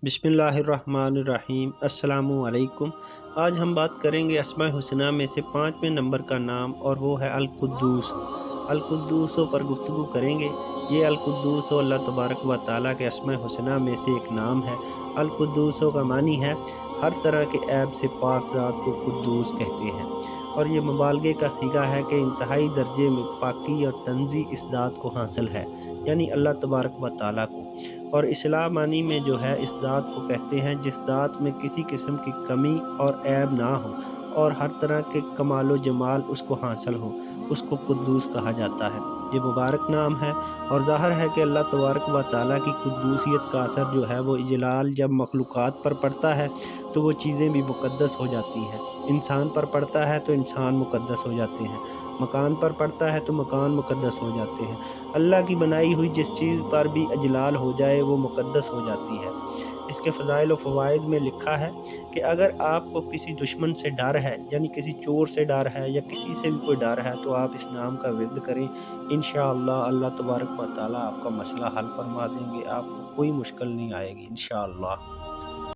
बिस्मिल्लाहिर्रहमानिर्रहीम। अस्सलामु अलैकुम। आज हम बात करेंगे अस्माए हुस्ना में से 5वें नंबर का नाम, और वो है अल-कुद्दूस। अल-कुद्दूसों पर गुफ्तगू करेंगे। ये अल-कुद्दूस अल्लाह तबारक व तआला के अस्माए हुस्ना में से एक नाम है। अल-कुद्दूसों का मानी है हर तरह के ऐब से पाक ज़ात को कुद्दूस कहते हैं, और ये मुबालगे का सीगा है कि इंतहाई दर्जे में पाकी और तंज़ी इस ज़ात को हासिल है, यानी अल्लाह तबारक व तआला को। और इस्लाम मानी में जो है इस ज़ात को कहते हैं जिस ज़ात में किसी किस्म की कमी और ऐब ना हो और हर तरह के कमाल व जमाल उसको हासिल हो, उसको कुद्दूस कहा जाता है। ये मुबारक नाम है, और ज़ाहिर है कि अल्लाह तबारक व तआला की कुद्दूसियत का असर जो है वो इजलाल जब मखलूक़ात पर पड़ता है तो वो चीज़ें भी मुक़द्दस हो जाती हैं। इंसान पर पड़ता है तो इंसान मुक़द्दस हो जाते हैं, मकान पर पड़ता है तो मकान मुक़द्दस हो जाते हैं। अल्लाह की बनाई हुई जिस चीज़ पर भी इजलाल हो जाए वो मुक़द्दस हो जाती है। इसके फ़ज़ाइल व फ़वाइद में लिखा है कि अगर आपको किसी दुश्मन से डर है, यानी किसी चोर से डर है या किसी से भी कोई डर है, तो आप इस नाम का विर्द करें। इंशाअल्लाह अल्लाह तबारक व तआला आपका मसला हल फरमा देंगे, आपको कोई मुश्किल नहीं आएगी इंशाअल्लाह।